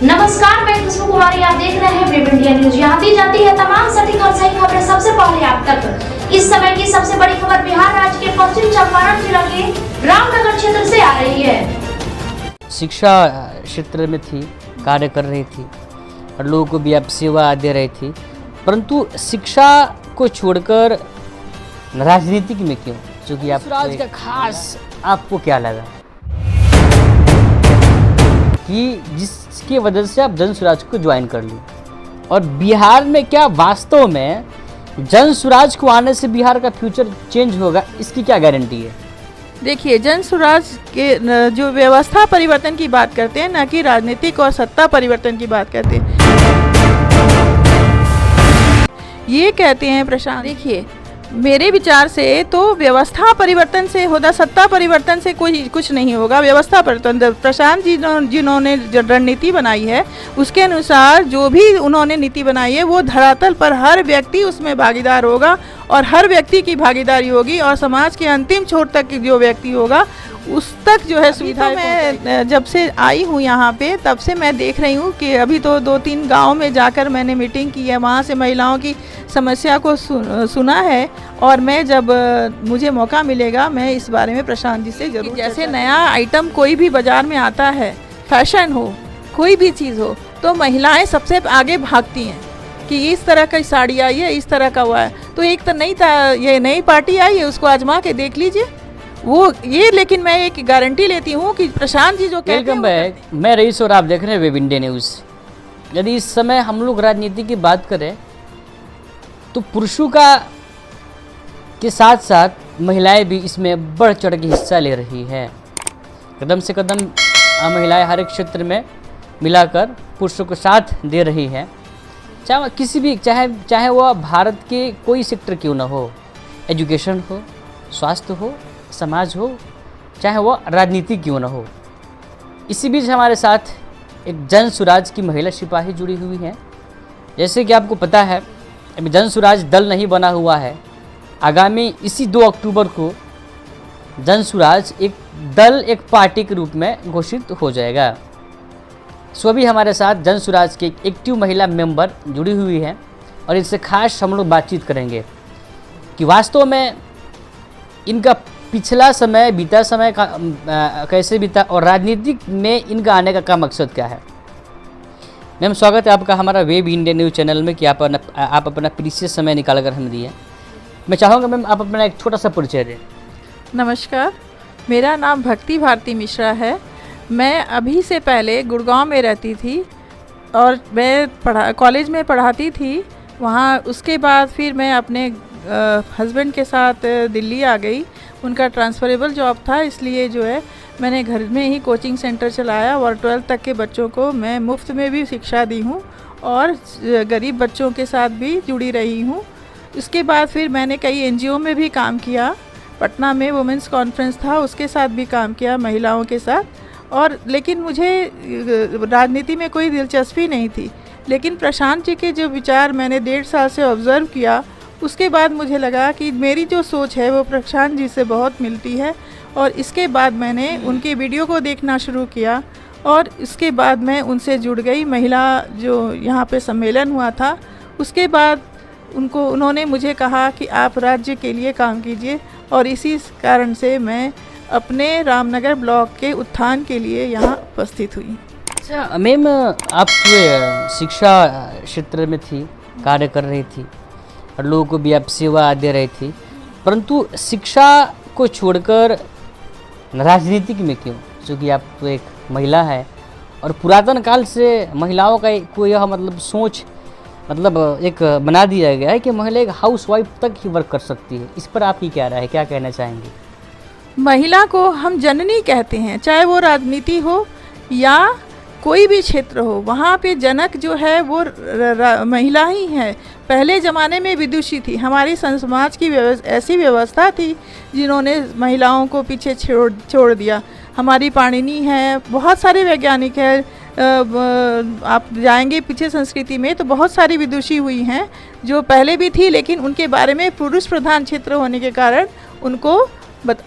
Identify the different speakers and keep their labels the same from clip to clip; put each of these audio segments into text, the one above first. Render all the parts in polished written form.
Speaker 1: नमस्कार, मैं खुशबू कुमारी, आप देख रहे हैं वेब इंडिया न्यूज। यहाँ दी जाती है तमाम सटीक और सही खबरें सबसे पहले आप तक। इस समय की सबसे बड़ी खबर बिहार राज्य के पश्चिम चंपारण जिला के रामनगर क्षेत्र से आ रही है।
Speaker 2: शिक्षा क्षेत्र में थी, कार्य कर रही थी और लोगों को भी आप सेवा दे रही थी, परंतु शिक्षा को छोड़कर राजनीतिक में क्यों? क्योंकि आप स्वराज का खास आपको क्या लगा कि जिसकी वजह से आप जन स्वराज को ज्वाइन कर ली? और बिहार में क्या वास्तव में जन स्वराज को आने से बिहार का फ्यूचर चेंज होगा, इसकी क्या गारंटी है?
Speaker 3: देखिए, जन स्वराज के जो व्यवस्था परिवर्तन की बात करते हैं, ना कि राजनीतिक और सत्ता परिवर्तन की बात करते हैं। ये कहते हैं प्रशांत, देखिए मेरे विचार से तो व्यवस्था परिवर्तन से होगा, सत्ता परिवर्तन से कोई कुछ नहीं होगा। व्यवस्था परिवर्तन, प्रशांत जी जिन्होंने रणनीति बनाई है उसके अनुसार जो भी उन्होंने नीति बनाई है वो धरातल पर हर व्यक्ति उसमें भागीदार होगा और हर व्यक्ति की भागीदारी होगी और समाज के अंतिम छोर तक जो व्यक्ति होगा उस तक जो है सुविधा। मैं जब से आई हूँ यहाँ पे तब से मैं देख रही हूँ कि अभी तो 2-3 गाँव में जाकर मैंने मीटिंग की है, वहाँ से महिलाओं की समस्या को सुना है और मैं जब मुझे मौका मिलेगा मैं इस बारे में प्रशांत जी से जरूर, जैसे नया आइटम कोई भी बाज़ार में आता है, फैशन हो, कोई भी चीज़ हो, तो महिलाएं सबसे आगे भागती हैं कि इस तरह की साड़ी आई है, इस तरह का हुआ है, तो एक तो ये नई पार्टी आई है, उसको आजमा के देख लीजिए वो ये। लेकिन मैं एक गारंटी लेती हूँ कि प्रशांत जी जो कहते हैं,
Speaker 2: मैं रईस और आप देख रहे हैं वेब इंडिया न्यूज़। यदि इस समय हम लोग राजनीति की बात करें तो पुरुषों के साथ साथ महिलाएं भी इसमें बढ़ चढ़ के हिस्सा ले रही है। कदम से कदम महिलाएं हर एक क्षेत्र में मिलाकर पुरुषों को साथ दे रही हैं, चाहे किसी भी चाहे वह भारत के कोई सेक्टर क्यों ना हो, एजुकेशन हो, स्वास्थ्य हो, समाज हो, चाहे वह राजनीति क्यों ना हो। इसी बीच हमारे साथ एक जन स्वराज की महिला सिपाही जुड़ी हुई हैं। जैसे कि आपको पता है अभी जन स्वराज दल नहीं बना हुआ है, आगामी इसी 2 अक्टूबर को जन स्वराज एक दल, एक पार्टी के रूप में घोषित हो जाएगा। सो अभी हमारे साथ जन स्वराज के एक एक्टिव महिला मेंबर जुड़ी हुई है और इससे खास हम लोग बातचीत करेंगे कि वास्तव में इनका पिछला समय, बीता समय का कैसे बीता और राजनीतिक में इनका आने का क्या मकसद क्या है। मैम, स्वागत है आपका हमारा वेब इंडिया न्यूज़ चैनल में कि आप अपना प्रीशियस समय निकाल कर हम दिए। मैं चाहूँगा मैम आप अपना एक छोटा सा परिचय दें।
Speaker 3: नमस्कार, मेरा नाम भक्ति भारती मिश्रा है। मैं अभी से पहले गुड़गांव में रहती थी और मैं कॉलेज में पढ़ाती थी वहाँ। उसके बाद फिर मैं अपने हस्बैंड के साथ दिल्ली आ गई। उनका ट्रांसफरेबल जॉब था, इसलिए जो है मैंने घर में ही कोचिंग सेंटर चलाया और 12th तक के बच्चों को मैं मुफ्त में भी शिक्षा दी हूँ और गरीब बच्चों के साथ भी जुड़ी रही हूँ। उसके बाद फिर मैंने कई एनजीओ में भी काम किया। पटना में वुमेंस कॉन्फ्रेंस था, उसके साथ भी काम किया महिलाओं के साथ। और लेकिन मुझे राजनीति में कोई दिलचस्पी नहीं थी, लेकिन प्रशांत जी के जो विचार मैंने 1.5 साल से ऑब्ज़र्व किया, उसके बाद मुझे लगा कि मेरी जो सोच है वो प्रशांत जी से बहुत मिलती है। और इसके बाद मैंने उनके वीडियो को देखना शुरू किया और इसके बाद मैं उनसे जुड़ गई। महिला जो यहाँ पे सम्मेलन हुआ था उसके बाद उन्होंने मुझे कहा कि आप राज्य के लिए काम कीजिए और इसी कारण से मैं अपने रामनगर ब्लॉक के उत्थान के लिए यहाँ उपस्थित हुई।
Speaker 2: अच्छा मैम, आप शिक्षा क्षेत्र में थी, कार्य कर रही थी और लोगों को भी आप सेवा दे रही थी, परंतु शिक्षा को छोड़कर राजनीतिक में क्यों? क्योंकि आप तो एक महिला है और पुरातन काल से महिलाओं का को यह सोच एक बना दिया गया है कि महिला एक हाउस वाइफ तक ही वर्क कर सकती है। इस पर आपकी क्या राय है, क्या कहना चाहेंगे?
Speaker 3: महिला को हम जननी कहते हैं, चाहे वो राजनीति हो या कोई भी क्षेत्र हो, वहाँ पे जनक जो है वो महिला ही है। पहले ज़माने में विदुषी थी, हमारी समाज की ऐसी व्यवस्था थी जिन्होंने महिलाओं को पीछे छोड़ दिया। हमारी पाणिनि है, बहुत सारे वैज्ञानिक हैं, आप जाएंगे पीछे संस्कृति में तो बहुत सारी विदुषी हुई हैं जो पहले भी थी, लेकिन उनके बारे में पुरुष प्रधान क्षेत्र होने के कारण उनको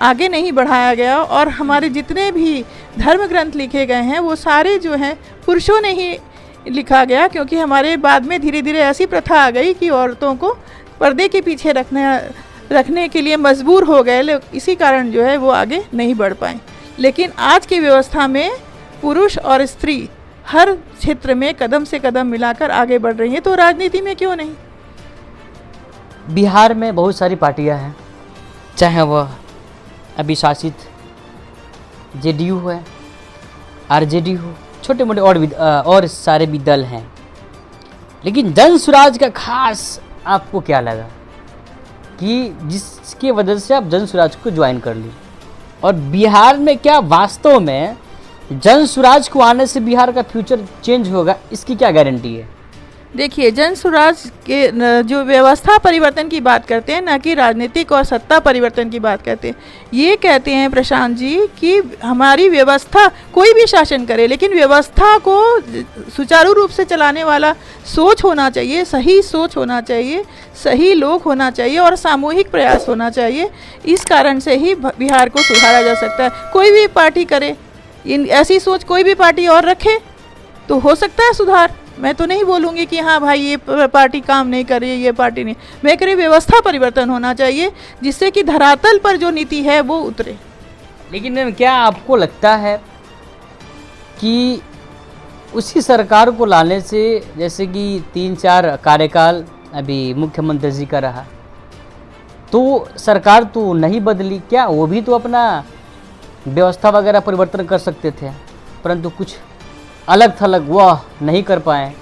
Speaker 3: आगे नहीं बढ़ाया गया, और हमारे जितने भी धर्म ग्रंथ लिखे गए हैं वो सारे जो हैं पुरुषों ने ही लिखा गया, क्योंकि हमारे बाद में धीरे धीरे ऐसी प्रथा आ गई कि औरतों को पर्दे के पीछे रखने के लिए मजबूर हो गए, इसी कारण जो है वो आगे नहीं बढ़ पाए। लेकिन आज की व्यवस्था में पुरुष और स्त्री हर क्षेत्र में कदम से कदम मिलाकर आगे बढ़ रही हैं, तो राजनीति में क्यों नहीं?
Speaker 2: बिहार में बहुत सारी पार्टियां हैं, चाहे वह अभी शासित जेडीयू है, आरजेडी हो, छोटे मोटे और सारे भी दल हैं। लेकिन जन स्वराज का खास आपको क्या लगा कि जिसकी वजह से आप जन स्वराज को ज्वाइन कर ली? और बिहार में क्या वास्तव में जन स्वराज को आने से बिहार का फ्यूचर चेंज होगा, इसकी क्या गारंटी है?
Speaker 3: देखिए, जन स्वराज के जो व्यवस्था परिवर्तन की बात करते हैं, ना कि राजनीतिक और सत्ता परिवर्तन की बात करते हैं। ये कहते हैं प्रशांत जी कि हमारी व्यवस्था, कोई भी शासन करे लेकिन व्यवस्था को सुचारू रूप से चलाने वाला सोच होना चाहिए, सही सोच होना चाहिए, सही लोग होना चाहिए और सामूहिक प्रयास होना चाहिए। इस कारण से ही बिहार को सुधारा जा सकता है। कोई भी पार्टी करे, ऐसी सोच कोई भी पार्टी और रखे तो हो सकता है सुधार। मैं तो नहीं बोलूँगी कि हाँ भाई ये पार्टी काम नहीं कर रही है, ये पार्टी नहीं, मैं कह रही व्यवस्था परिवर्तन होना चाहिए जिससे कि धरातल पर जो नीति है वो उतरे।
Speaker 2: लेकिन क्या आपको लगता है कि उसी सरकार को लाने से, जैसे कि 3-4 कार्यकाल अभी मुख्यमंत्री जी का रहा, तो सरकार तो नहीं बदली, क्या वो भी तो अपना व्यवस्था वगैरह परिवर्तन कर सकते थे, परंतु कुछ अलग थलग वह नहीं कर पाए?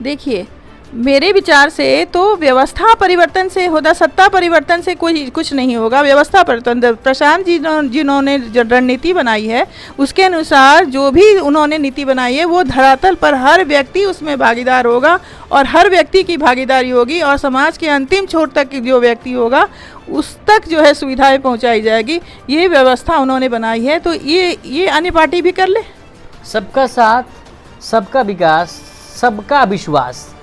Speaker 3: देखिए, मेरे विचार से तो व्यवस्था परिवर्तन से होगा, सत्ता परिवर्तन से कोई कुछ नहीं होगा। व्यवस्था परिवर्तन, प्रशांत जी जिन्होंने जो रणनीति बनाई है उसके अनुसार जो भी उन्होंने नीति बनाई है वो धरातल पर हर व्यक्ति उसमें भागीदार होगा और हर व्यक्ति की भागीदारी होगी और समाज के अंतिम छोर तक जो व्यक्ति होगा उस तक जो है सुविधाएं पहुंचाई जाएगी। ये व्यवस्था उन्होंने बनाई है, तो ये अन्य पार्टी भी कर ले।
Speaker 2: सबका साथ, सबका विकास, सबका विश्वास,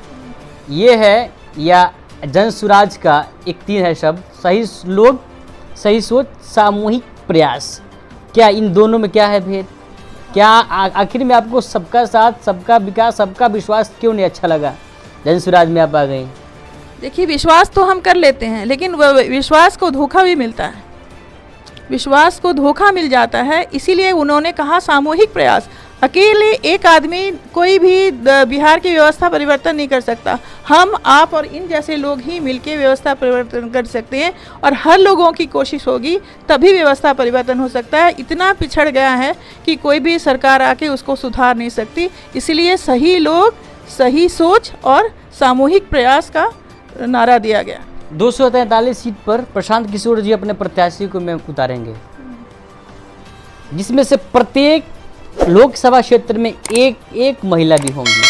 Speaker 2: ये है या जन स्वराज का एक 3 है शब्द, सही लोग, सही सोच, सामूहिक प्रयास। क्या इन दोनों में क्या है भेद? क्या आखिर में आपको सबका साथ, सबका विकास, सबका विश्वास क्यों नहीं अच्छा लगा? जन स्वराज में आप आ गई।
Speaker 3: देखिए, विश्वास तो हम कर लेते हैं लेकिन विश्वास को धोखा भी मिलता है, विश्वास को धोखा मिल जाता है। इसीलिए उन्होंने कहा सामूहिक प्रयास। अकेले एक आदमी कोई भी बिहार की व्यवस्था परिवर्तन नहीं कर सकता। हम, आप और इन जैसे लोग ही मिलके व्यवस्था परिवर्तन कर सकते हैं और हर लोगों की कोशिश होगी तभी व्यवस्था परिवर्तन हो सकता है। इतना पिछड़ गया है कि कोई भी सरकार आके उसको सुधार नहीं सकती। इसलिए सही लोग, सही सोच और सामूहिक प्रयास का नारा दिया गया।
Speaker 2: 243 सीट पर प्रशांत किशोर जी अपने प्रत्याशी को में उतारेंगे, जिसमें से प्रत्येक लोकसभा क्षेत्र में एक महिला भी होंगी।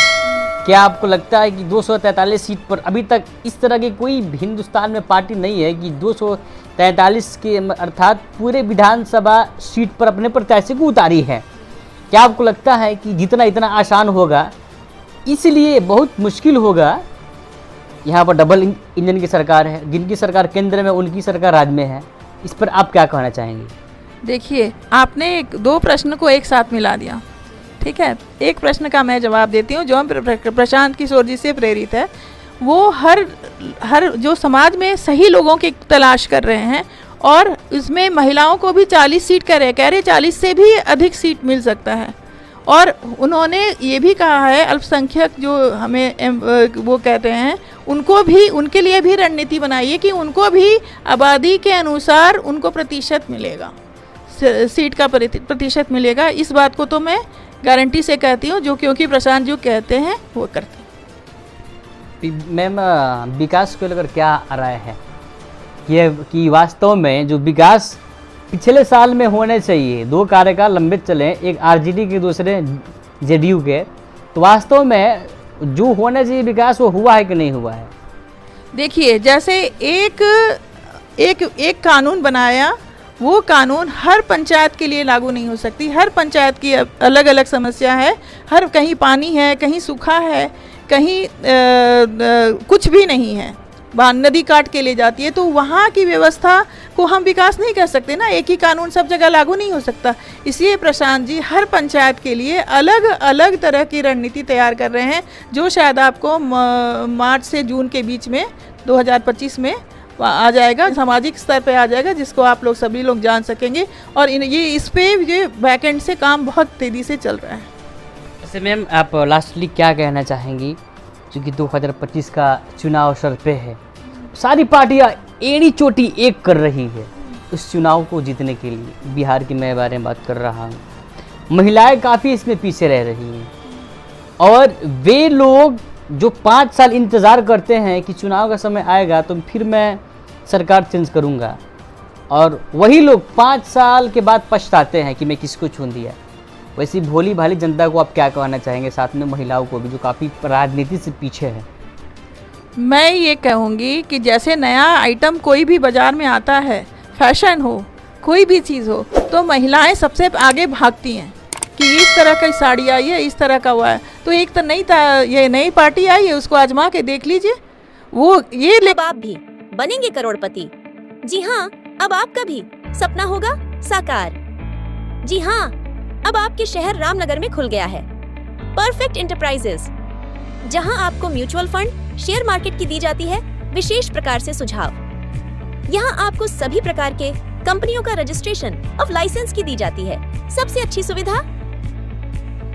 Speaker 2: क्या आपको लगता है कि 243 सीट पर अभी तक इस तरह की कोई हिंदुस्तान में पार्टी नहीं है कि 243 के अर्थात पूरे विधानसभा सीट पर अपने प्रत्याशी को उतारी है? क्या आपको लगता है कि जितना इतना आसान होगा, इसलिए बहुत मुश्किल होगा? यहाँ पर डबल इंजन की सरकार है, जिनकी सरकार केंद्र में, उनकी सरकार राज्य में है। इस पर आप क्या कहना चाहेंगे?
Speaker 3: देखिए, आपने 2 प्रश्न को एक साथ मिला दिया। ठीक है, एक प्रश्न का मैं जवाब देती हूँ जो प्रशांत किशोर जी से प्रेरित है। वो हर जो समाज में सही लोगों की तलाश कर रहे हैं और इसमें महिलाओं को भी 40 सीट कह रहे 40 से भी अधिक सीट मिल सकता है। और उन्होंने ये भी कहा है अल्पसंख्यक जो हमें वो कहते हैं उनको भी, उनके लिए भी रणनीति बनाइए कि उनको भी आबादी के अनुसार उनको प्रतिशत मिलेगा, सीट का प्रतिशत मिलेगा। इस बात को तो मैं गारंटी से कहती हूँ, जो क्योंकि प्रशांत जी कहते हैं वो करते हैं।
Speaker 2: मैम, विकास को लेकर क्या राय है कि वास्तव में जो विकास पिछले साल में होने चाहिए, 2 कार्यकाल लंबे चले, एक आरजेडी के दूसरे जेडीयू के, तो वास्तव में जो होना चाहिए विकास वो हुआ है कि नहीं हुआ है?
Speaker 3: देखिए, जैसे एक कानून बनाया, वो कानून हर पंचायत के लिए लागू नहीं हो सकती। हर पंचायत की अलग अलग समस्या है, हर कहीं पानी है, कहीं सूखा है, कहीं कुछ भी नहीं है। नदी काट के ले जाती है, तो वहाँ की व्यवस्था को हम विकास नहीं कर सकते ना। एक ही कानून सब जगह लागू नहीं हो सकता। इसलिए प्रशांत जी हर पंचायत के लिए अलग अलग तरह की रणनीति तैयार कर रहे हैं, जो शायद आपको मार्च से जून के बीच में 2025 में आ जाएगा, सामाजिक स्तर पे आ जाएगा, जिसको आप लोग सभी लोग जान सकेंगे। और ये इस पे ये बैकएंड से काम बहुत तेज़ी से चल रहा है।
Speaker 2: वैसे मैम आप लास्टली क्या कहना चाहेंगी, क्योंकि 2025 का चुनाव सर पे है, सारी पार्टियां एड़ी चोटी एक कर रही है उस चुनाव को जीतने के लिए। बिहार की मैं बारे में बात कर रहा हूँ, महिलाएं काफ़ी इसमें पीछे रह रही हैं, और वे लोग जो 5 साल इंतज़ार करते हैं कि चुनाव का समय आएगा तो फिर मैं सरकार चेंज करूँगा, और वही लोग 5 साल के बाद पछताते हैं कि मैं किसको चुन दिया। वैसी भोली भाली जनता को आप क्या कहना चाहेंगे, साथ में महिलाओं को भी जो काफ़ी राजनीति से पीछे है?
Speaker 3: मैं ये कहूँगी कि जैसे नया आइटम कोई भी बाज़ार में आता है, फैशन हो, कोई भी चीज़ हो, तो महिलाएं सबसे आगे भागती हैं कि इस तरह की साड़ी आई है, इस तरह का हुआ है, तो एक तो ये नई पार्टी आई है, उसको आजमा के देख लीजिए। वो ये
Speaker 4: अब आप भी बनेंगे करोड़पति। जी हाँ, अब आपका भी सपना होगा साकार। जी हाँ, अब आपके शहर रामनगर में खुल गया है परफेक्ट इंटरप्राइजेस, जहां आपको म्यूचुअल फंड, शेयर मार्केट की दी जाती है विशेष प्रकार से सुझाव। यहां आपको सभी प्रकार के कंपनियों का रजिस्ट्रेशन ऑफ लाइसेंस की दी जाती है। सबसे अच्छी सुविधा,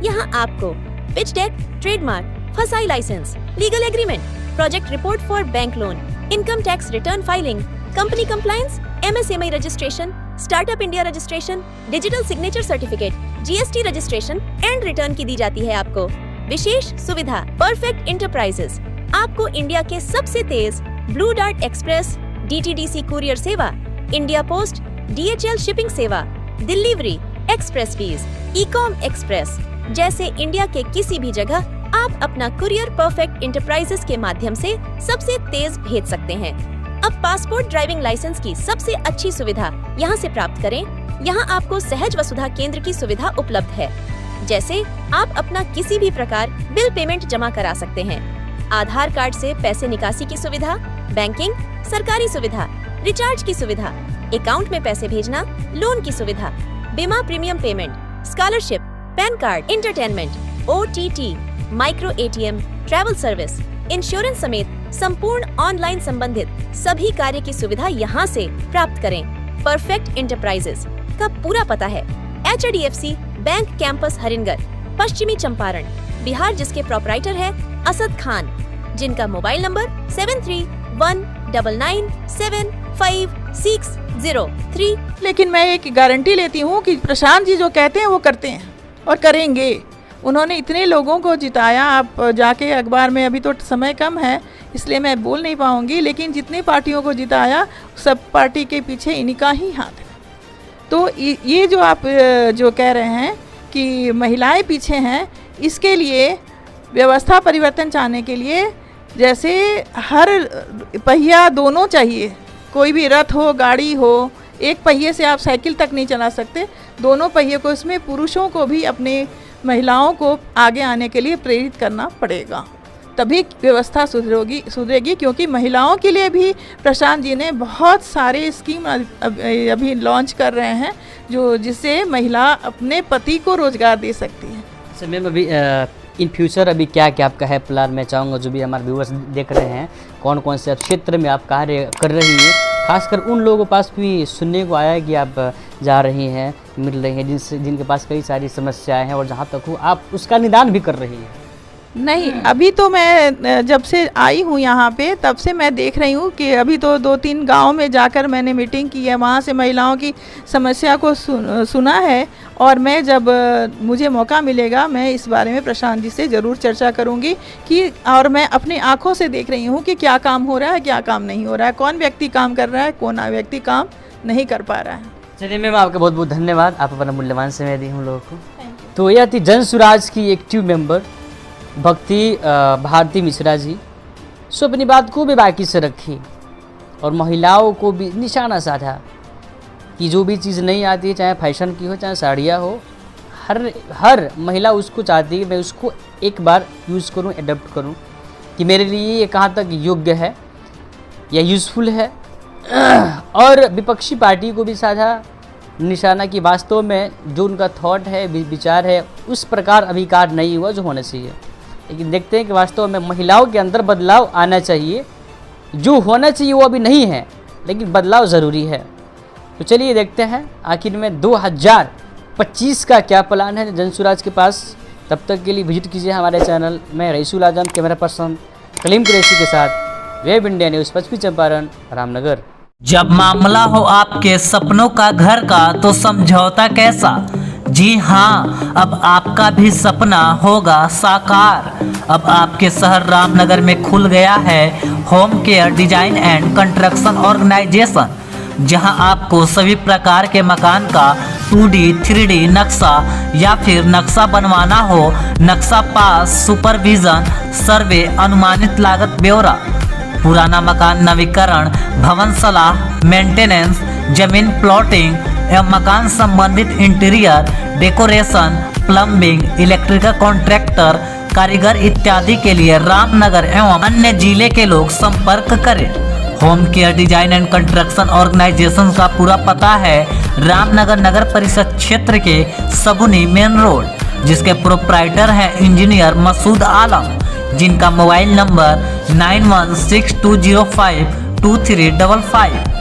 Speaker 4: यहां आपको pitch deck, trademark, FSSAI licence, legal agreement, project report for bank loan, income tax return filing, company compliance, MSME registration, startup India registration, digital signature certificate, GST registration and return की दी जाती है आपको विशेष सुविधा। परफेक्ट इंटरप्राइजेस आपको India के सबसे तेज Blue Dart Express, DTDC courier सेवा, इंडिया पोस्ट, DHL शिपिंग सेवा, delivery, XpressBees, Ecom Express जैसे इंडिया के किसी भी जगह आप अपना कुरियर परफेक्ट इंटरप्राइजेस के माध्यम से सबसे तेज भेज सकते हैं। अब पासपोर्ट, ड्राइविंग लाइसेंस की सबसे अच्छी सुविधा यहाँ से प्राप्त करें। यहाँ आपको सहज वसुधा केंद्र की सुविधा उपलब्ध है, जैसे आप अपना किसी भी प्रकार बिल पेमेंट जमा करा सकते हैं, आधार कार्ड से पैसे निकासी की सुविधा, बैंकिंग, सरकारी सुविधा, रिचार्ज की सुविधा, अकाउंट में पैसे भेजना, लोन की सुविधा, बीमा premium payment, scholarship, pan card, entertainment, OTT, micro ATM, travel service, insurance समेत संपूर्ण ऑनलाइन संबंधित सभी कार्य की सुविधा यहाँ से प्राप्त करें। परफेक्ट इंटरप्राइजेस का पूरा पता है HDFC बैंक कैंपस हरिनगर, पश्चिमी चंपारण, बिहार, जिसके प्रोपराइटर है असद खान, जिनका मोबाइल नंबर 7319975603।
Speaker 3: लेकिन मैं एक गारंटी लेती हूँ कि प्रशांत जी जो कहते हैं वो करते हैं और करेंगे। उन्होंने इतने लोगों को जिताया, आप जाके अखबार में, अभी तो समय कम है इसलिए मैं बोल नहीं पाऊँगी, लेकिन जितनी पार्टियों को जिताया सब पार्टी के पीछे इन्हीं का ही हाथ है। तो ये जो आप जो कह रहे हैं कि महिलाएं पीछे हैं, इसके लिए व्यवस्था परिवर्तन चाहने के लिए जैसे हर पहिया दोनों चाहिए, कोई भी रथ हो, गाड़ी हो, एक पहिए से आप साइकिल तक नहीं चला सकते, दोनों पहिए को, इसमें पुरुषों को भी अपने महिलाओं को आगे आने के लिए प्रेरित करना पड़ेगा, तभी व्यवस्था सुधरेगी। क्योंकि महिलाओं के लिए भी प्रशांत जी ने बहुत सारे स्कीम अभी लॉन्च कर रहे हैं, जो जिससे महिला अपने पति को रोजगार दे सकती है।
Speaker 2: सर मैम, अभी इन फ्यूचर अभी क्या क्या आपका है प्लान? मैं चाहूँगा जो भी हमारे व्यूअर्स देख रहे हैं, कौन कौन से क्षेत्र में आप कार्य कर रही हैं, खासकर उन लोगों के पास भी सुनने को आया है कि आप जा रही हैं, मिल रही हैं जिनके पास कई सारी समस्याएं हैं, और जहाँ तक हो आप उसका निदान भी कर रही हैं।
Speaker 3: नहीं, अभी तो मैं जब से आई हूँ यहाँ पे तब से मैं देख रही हूँ कि अभी तो 2-3 गांव में जाकर मैंने मीटिंग की है, वहाँ से महिलाओं की समस्या को सुना है, और मैं जब मुझे मौका मिलेगा मैं इस बारे में प्रशांत जी से ज़रूर चर्चा करूँगी कि, और मैं अपनी आँखों से देख रही हूँ कि क्या काम हो रहा है, क्या काम नहीं हो रहा है, कौन व्यक्ति काम कर रहा है, कौन व्यक्ति काम नहीं कर पा रहा है।
Speaker 2: चलिए मैम, आपका बहुत बहुत धन्यवाद, आप अपना मूल्यवान समय दी हम लोगों को। तो यह थी जन सुराज की एक्टिव मेंबर भक्ति भारती मिश्रा जी। सो अपनी बात को भी बाकी से रखी और महिलाओं को भी निशाना साधा कि जो भी चीज़ नहीं आती है, चाहे फैशन की हो, चाहे साड़ियाँ हो, हर महिला उसको चाहती है मैं उसको एक बार यूज़ करूँ, एडप्ट करूँ कि मेरे लिए ये कहाँ तक योग्य है। यह यूज़फुल है और विपक्षी पार्टी को भी साधा निशाना कि वास्तव में जो उनका थॉट है, विचार है, उस प्रकार अभी कार्य नहीं हुआ जो होना चाहिए। लेकिन देखते हैं कि वास्तव में महिलाओं के अंदर बदलाव आना चाहिए, जो होना चाहिए वो अभी नहीं है, लेकिन बदलाव ज़रूरी है। तो चलिए देखते हैं आखिर में 2025 का क्या प्लान है जनसुराज के पास। तब तक के लिए विजिट कीजिए हमारे चैनल में। रईसुल आजम कैमरा पर्सन कलीम कुरैशी के साथ, वेब इंडिया न्यूज़, पश्चिमी चंपारण, रामनगर।
Speaker 5: जब मामला हो आपके सपनों का घर का तो समझौता कैसा। जी हाँ, अब आपका भी सपना होगा साकार। अब आपके शहर रामनगर में खुल गया है home care design and construction organisation, जहां आपको सभी प्रकार के मकान का 2D 3D नक्शा या फिर नक्शा बनवाना हो, नक्शा पास, सुपरविजन, सर्वे, अनुमानित लागत ब्यौरा, पुराना मकान नवीकरण, भवन सलाह, मेंटेनेंस, जमीन प्लॉटिंग एवं मकान संबंधित interior decoration, plumbing, electrical contractor, कारीगर इत्यादि के लिए रामनगर एवं अन्य जिले के लोग संपर्क करें। Home care design and construction organisation का पूरा पता है रामनगर नगर परिषद क्षेत्र के सबुनी मेन रोड, जिसके प्रोप्राइटर हैं इंजीनियर मसूद आलम, जिनका मोबाइल नंबर 9162052355।